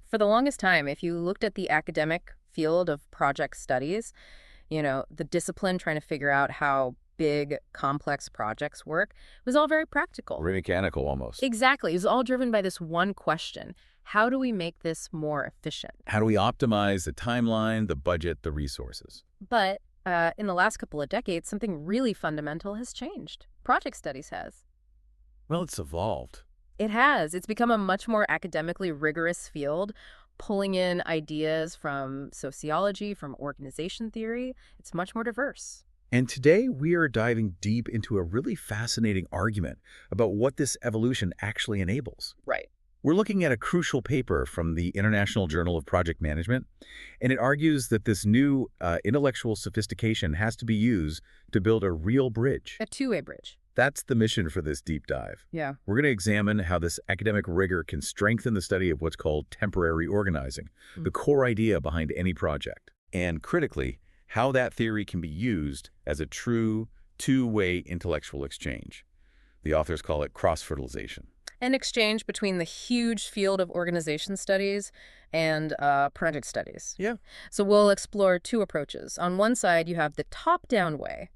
For the longest time, if you looked at the academic field of project studies, the discipline trying to figure out how big, complex projects work, was all very practical. Very mechanical almost. Exactly. It was all driven by this one question. How do we make this more efficient? How do we optimize the timeline, the budget, the resources? But in the last couple of decades, something really fundamental has changed. Project studies has. Well, it's evolved. It has. It's become a much more academically rigorous field, pulling in ideas from sociology, from organization theory. It's much more diverse. And today we are diving deep into a really fascinating argument about what this evolution actually enables. Right. We're looking at a crucial paper from the International Journal of Project Management, and it argues that this new intellectual sophistication has to be used to build a real bridge. A two-way bridge. That's the mission for this deep dive. Yeah. We're going to examine how this academic rigor can strengthen the study of what's called temporary organizing, the core idea behind any project, and critically, how that theory can be used as a true two-way intellectual exchange. The authors call it cross-fertilization. An exchange between the huge field of organization studies and project studies. Yeah. So we'll explore two approaches. On one side, you have the top-down way,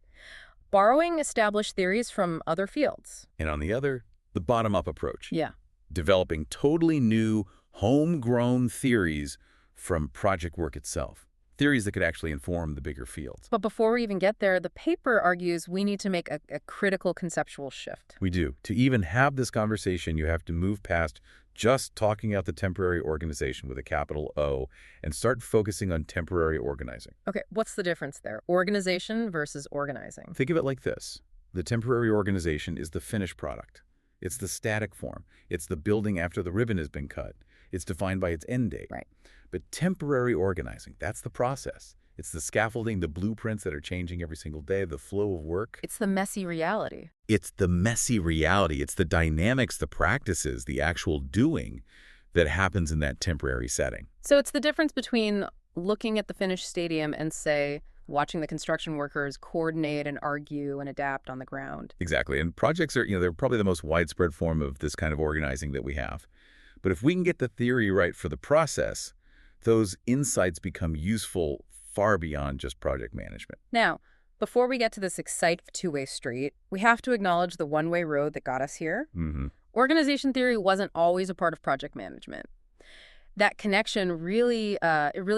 borrowing established theories from other fields. And on the other, the bottom-up approach. Yeah. Developing totally new, homegrown theories from project work itself. Theories that could actually inform the bigger fields. But before we even get there, the paper argues we need to make a critical conceptual shift. We do. To even have this conversation, you have to move past just talking out the temporary organization with a capital O and start focusing on temporary organizing. Okay, what's the difference there? Organization versus organizing. Think of it like this. The temporary organization is the finished product. It's the static form. It's the building after the ribbon has been cut. It's defined by its end date. Right. But temporary organizing, that's the process. It's the scaffolding, the blueprints that are changing every single day, the flow of work. It's the messy reality. It's the messy reality. It's the dynamics, the practices, the actual doing that happens in that temporary setting. So it's the difference between looking at the finished stadium and, say, watching the construction workers coordinate and argue and adapt on the ground. Exactly. And projects are, they're probably the most widespread form of this kind of organizing that we have. But if we can get the theory right for the process, those insights become useful far beyond just project management. Now, before we get to this exciting two-way street, we have to acknowledge the one-way road that got us here. Organization theory wasn't always a part of project management. That connection really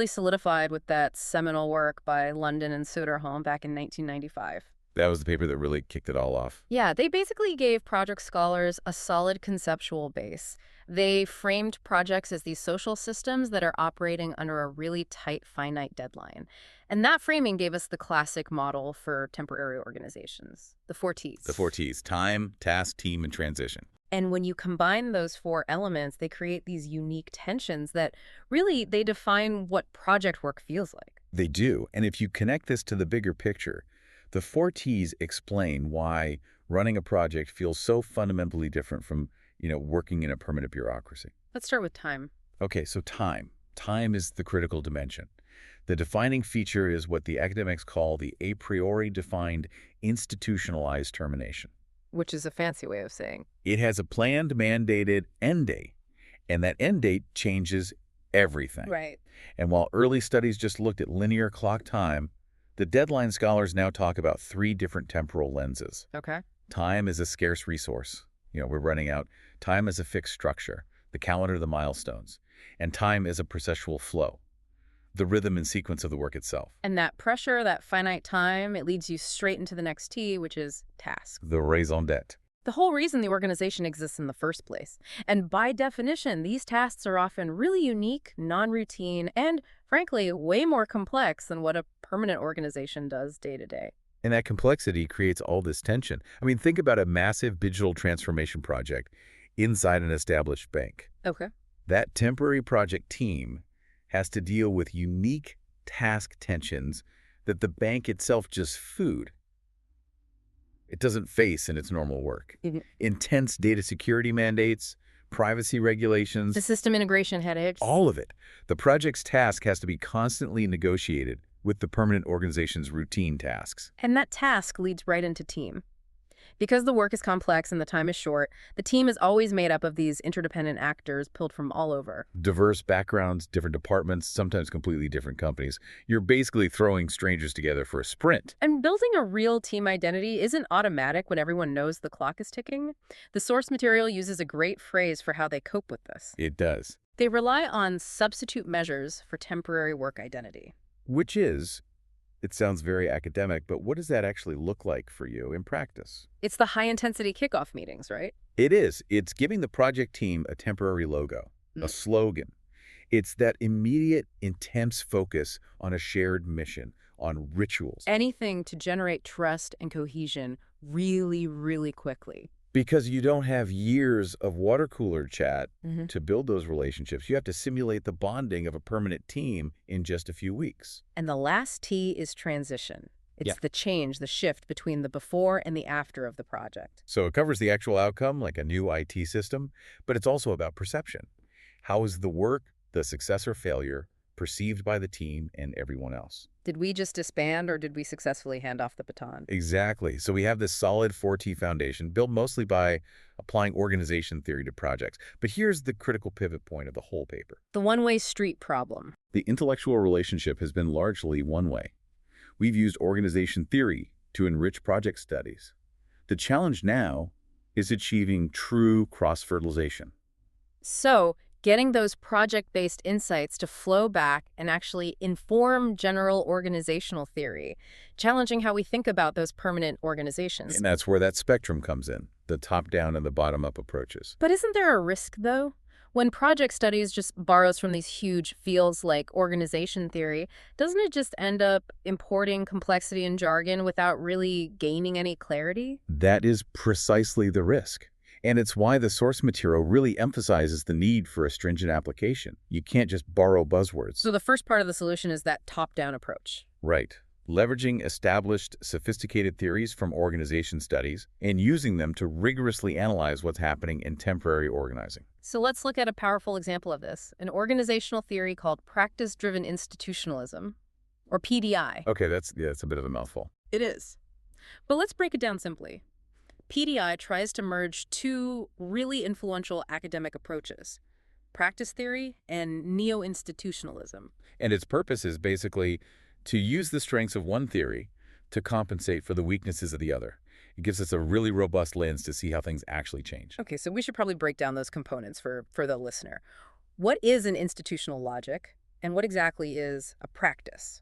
solidified with that seminal work by London and Söderholm back in 1995. That was the paper that really kicked it all off. Yeah, they basically gave project scholars a solid conceptual base. They framed projects as these social systems that are operating under a really tight, finite deadline. And that framing gave us the classic model for temporary organizations, the 4 Ts. The 4 Ts, time, task, team, and transition. And when you combine those 4 elements, they create these unique tensions that really, they define what project work feels like. They do. And if you connect this to the bigger picture, the 4 Ts explain why running a project feels so fundamentally different from, working in a permanent bureaucracy. Let's start with time. Okay, so time. Time is the critical dimension. The defining feature is what the academics call the a priori defined institutionalized termination. Which is a fancy way of saying. It has a planned, mandated end date, and that end date changes everything. Right. And while early studies just looked at linear clock time, the deadline scholars now talk about 3 different temporal lenses. Okay. Time is a scarce resource. We're running out. Time is a fixed structure, the calendar, the milestones. And time is a processual flow, the rhythm and sequence of the work itself. And that pressure, that finite time, it leads you straight into the next T, which is task. The raison d'etre. The whole reason the organization exists in the first place. And by definition, these tasks are often really unique, non-routine, and frankly, way more complex than what a permanent organization does day to day. And that complexity creates all this tension. I mean, think about a massive digital transformation project inside an established bank. Okay. That temporary project team has to deal with unique task tensions that the bank itself just it doesn't face in its normal work. Intense data security mandates, privacy regulations. The system integration headaches. All of it. The project's task has to be constantly negotiated with the permanent organization's routine tasks. And that task leads right into team. Because the work is complex and the time is short, the team is always made up of these interdependent actors pulled from all over. Diverse backgrounds, different departments, sometimes completely different companies. You're basically throwing strangers together for a sprint. And building a real team identity isn't automatic when everyone knows the clock is ticking. The source material uses a great phrase for how they cope with this. It does. They rely on substitute measures for temporary work identity. Which is, it sounds very academic, but what does that actually look like for you in practice? It's the high-intensity kickoff meetings, right? It is. It's giving the project team a temporary logo, a slogan. It's that immediate, intense focus on a shared mission, on rituals. Anything to generate trust and cohesion really, really quickly. Because you don't have years of water cooler chat to build those relationships. You have to simulate the bonding of a permanent team in just a few weeks. And the last T is transition. It's the change, the shift between the before and the after of the project. So it covers the actual outcome, like a new IT system, but it's also about perception. How is the work, the success or failure, perceived by the team and everyone else? Did we just disband or did we successfully hand off the baton? Exactly. So we have this solid 4T foundation built mostly by applying organization theory to projects. But here's the critical pivot point of the whole paper. The one-way street problem. The intellectual relationship has been largely one way. We've used organization theory to enrich project studies. The challenge now is achieving true cross-fertilization. So, getting those project-based insights to flow back and actually inform general organizational theory, challenging how we think about those permanent organizations. And that's where that spectrum comes in, the top-down and the bottom-up approaches. But isn't there a risk, though? When project studies just borrows from these huge fields like organization theory, doesn't it just end up importing complexity and jargon without really gaining any clarity? That is precisely the risk. And it's why the source material really emphasizes the need for a stringent application. You can't just borrow buzzwords. So the first part of the solution is that top-down approach. Right. Leveraging established, sophisticated theories from organization studies and using them to rigorously analyze what's happening in temporary organizing. So let's look at a powerful example of this, an organizational theory called Practice-Driven Institutionalism, or PDI. Okay, that's a bit of a mouthful. It is. But let's break it down simply. PDI tries to merge two really influential academic approaches, practice theory and neo-institutionalism. And its purpose is basically to use the strengths of one theory to compensate for the weaknesses of the other. It gives us a really robust lens to see how things actually change. Okay, so we should probably break down those components for the listener. What is an institutional logic, and what exactly is a practice?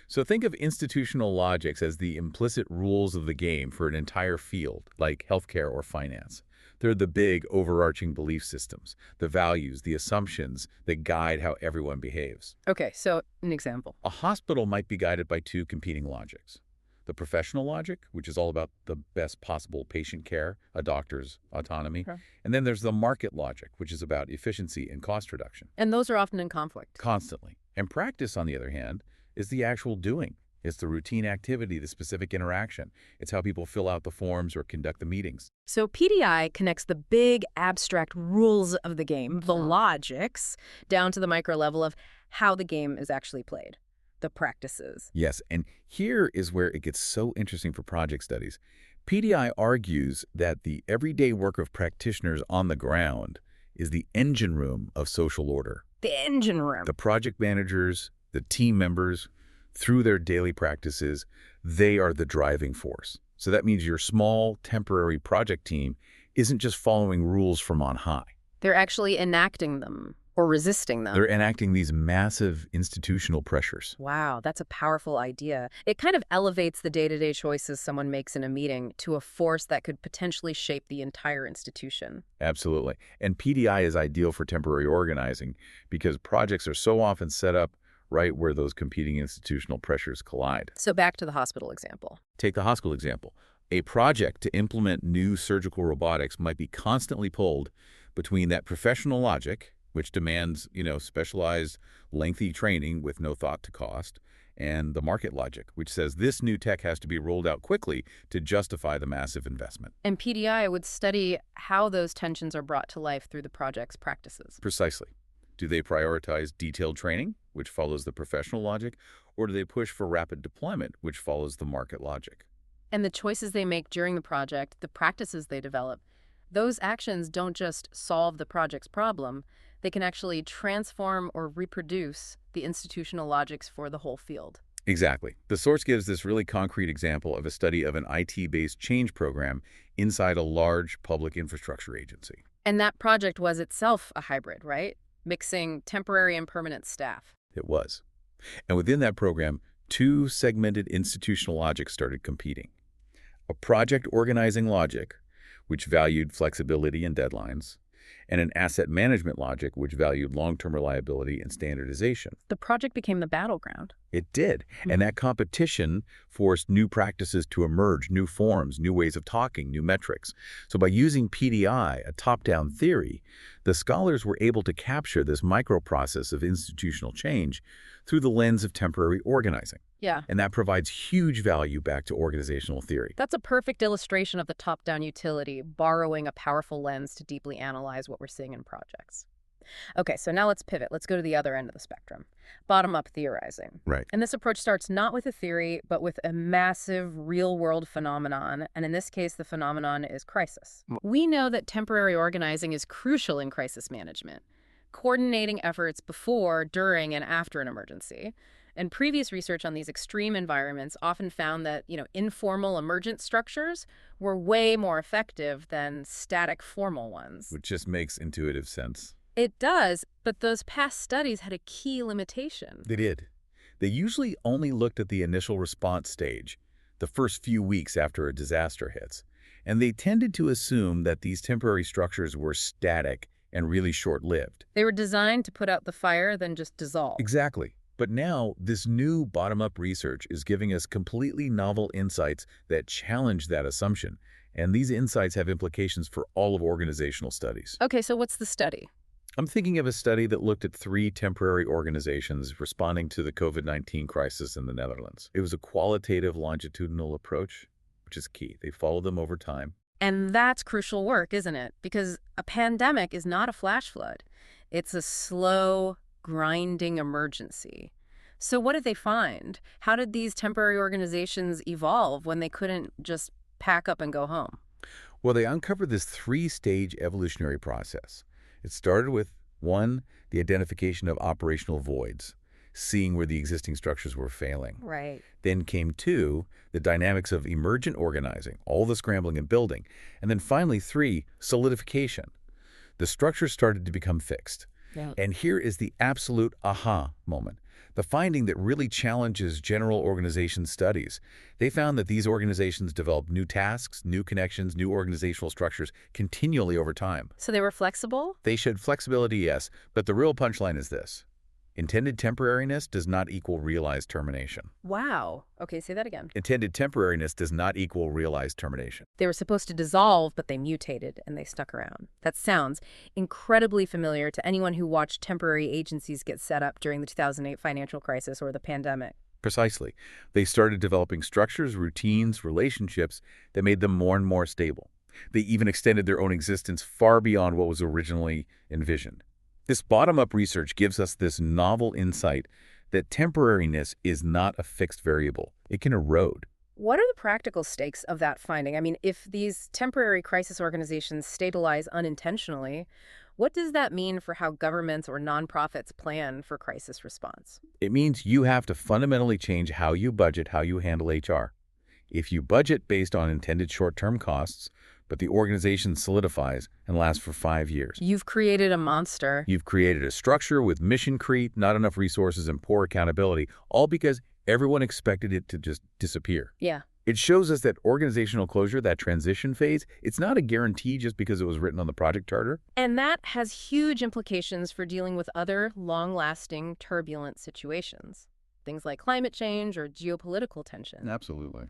So think of institutional logics as the implicit rules of the game for an entire field, like healthcare or finance. They're the big, overarching belief systems, the values, the assumptions that guide how everyone behaves. Okay, so an example. A hospital might be guided by two competing logics. The professional logic, which is all about the best possible patient care, a doctor's autonomy. Okay. And then there's the market logic, which is about efficiency and cost reduction. And those are often in conflict. Constantly. And practice, on the other hand, is the actual doing. It's the routine activity, the specific interaction. It's how people fill out the forms or conduct the meetings. So PDI connects the big abstract rules of the game, the logics, down to the micro level of how the game is actually played, the practices. Yes, and here is where it gets so interesting for project studies. PDI argues that the everyday work of practitioners on the ground is the engine room of social order. The engine room. The project managers, the team members, through their daily practices, they are the driving force. So that means your small, temporary project team isn't just following rules from on high. They're actually enacting them or resisting them. They're enacting these massive institutional pressures. Wow, that's a powerful idea. It kind of elevates the day-to-day choices someone makes in a meeting to a force that could potentially shape the entire institution. Absolutely. And PDI is ideal for temporary organizing because projects are so often set up right where those competing institutional pressures collide. So back to the hospital example. Take the hospital example. A project to implement new surgical robotics might be constantly pulled between that professional logic, which demands, specialized, lengthy training with no thought to cost, and the market logic, which says this new tech has to be rolled out quickly to justify the massive investment. And PDI would study how those tensions are brought to life through the project's practices. Precisely. Do they prioritize detailed training, which follows the professional logic, or do they push for rapid deployment, which follows the market logic? And the choices they make during the project, the practices they develop, those actions don't just solve the project's problem, they can actually transform or reproduce the institutional logics for the whole field. Exactly. The source gives this really concrete example of a study of an IT-based change program inside a large public infrastructure agency. And that project was itself a hybrid, right? Mixing temporary and permanent staff. It was. And within that program, two segmented institutional logics started competing. A project organizing logic, which valued flexibility and deadlines, and an asset management logic, which valued long-term reliability and standardization. The project became the battleground. It did. And that competition forced new practices to emerge, new forms, new ways of talking, new metrics. So by using PDI, a top-down theory, the scholars were able to capture this microprocess of institutional change through the lens of temporary organizing. Yeah. And that provides huge value back to organizational theory. That's a perfect illustration of the top-down utility, borrowing a powerful lens to deeply analyze what we're seeing in projects. Okay, so now let's pivot. Let's go to the other end of the spectrum. Bottom-up theorizing. Right. And this approach starts not with a theory, but with a massive real-world phenomenon. And in this case, the phenomenon is crisis. We know that temporary organizing is crucial in crisis management, coordinating efforts before, during, and after an emergency. And previous research on these extreme environments often found that, informal emergent structures were way more effective than static formal ones. Which just makes intuitive sense. It does, but those past studies had a key limitation. They did. They usually only looked at the initial response stage, the first few weeks after a disaster hits. And they tended to assume that these temporary structures were static and really short-lived. They were designed to put out the fire, then just dissolve. Exactly. But now, this new bottom-up research is giving us completely novel insights that challenge that assumption. And these insights have implications for all of organizational studies. Okay, so what's the study? I'm thinking of a study that looked at 3 temporary organizations responding to the COVID-19 crisis in the Netherlands. It was a qualitative longitudinal approach, which is key. They followed them over time. And that's crucial work, isn't it? Because a pandemic is not a flash flood. It's a slow, grinding emergency. So what did they find? How did these temporary organizations evolve when they couldn't just pack up and go home? Well, they uncovered this 3-stage evolutionary process. It started with 1, the identification of operational voids, seeing where the existing structures were failing. Right. Then came 2, the dynamics of emergent organizing, all the scrambling and building. And then finally 3, solidification. The structure started to become fixed. Yeah. And here is the absolute aha moment. The finding that really challenges general organization studies. They found that these organizations developed new tasks, new connections, new organizational structures continually over time. So they were flexible? They showed flexibility, yes, but the real punchline is this. Intended temporariness does not equal realized termination. Wow. Okay, say that again. Intended temporariness does not equal realized termination. They were supposed to dissolve, but they mutated and they stuck around. That sounds incredibly familiar to anyone who watched temporary agencies get set up during the 2008 financial crisis or the pandemic. Precisely. They started developing structures, routines, relationships that made them more and more stable. They even extended their own existence far beyond what was originally envisioned. This bottom-up research gives us this novel insight that temporariness is not a fixed variable. It can erode. What are the practical stakes of that finding? I mean, if these temporary crisis organizations stabilize unintentionally, what does that mean for how governments or nonprofits plan for crisis response? It means you have to fundamentally change how you budget, how you handle HR. If you budget based on intended short-term costs, but the organization solidifies and lasts for 5 years. You've created a monster. You've created a structure with mission creep, not enough resources, and poor accountability, all because everyone expected it to just disappear. Yeah. It shows us that organizational closure, that transition phase, it's not a guarantee just because it was written on the project charter. And that has huge implications for dealing with other long-lasting, turbulent situations. Things like climate change or geopolitical tension. Absolutely.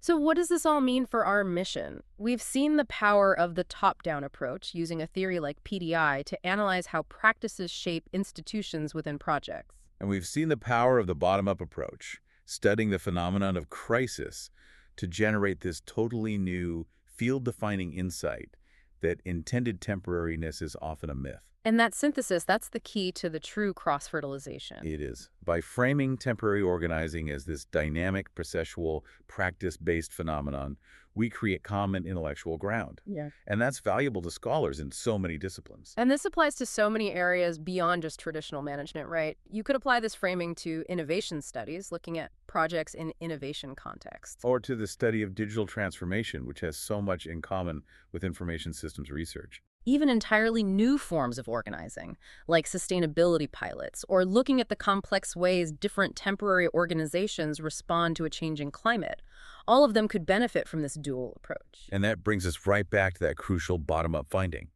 So what does this all mean for our mission? We've seen the power of the top-down approach using a theory like PDI to analyze how practices shape institutions within projects. And we've seen the power of the bottom-up approach, studying the phenomenon of crisis to generate this totally new, field-defining insight that intended temporariness is often a myth. And that synthesis, that's the key to the true cross-fertilization. It is. By framing temporary organizing as this dynamic, processual, practice-based phenomenon, we create common intellectual ground. Yeah. And that's valuable to scholars in so many disciplines. And this applies to so many areas beyond just traditional management, right? You could apply this framing to innovation studies, looking at projects in innovation contexts. Or to the study of digital transformation, which has so much in common with information systems research. Even entirely new forms of organizing, like sustainability pilots, or looking at the complex ways different temporary organizations respond to a changing climate. All of them could benefit from this dual approach. And that brings us right back to that crucial bottom-up finding.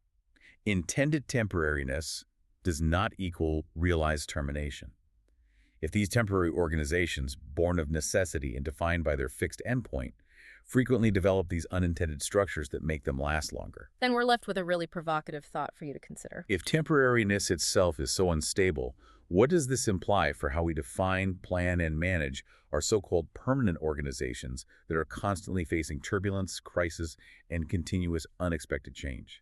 Intended temporariness does not equal realized termination. If these temporary organizations, born of necessity and defined by their fixed endpoint, frequently develop these unintended structures that make them last longer. Then we're left with a really provocative thought for you to consider. If temporariness itself is so unstable, what does this imply for how we define, plan, and manage our so-called permanent organizations that are constantly facing turbulence, crisis, and continuous unexpected change?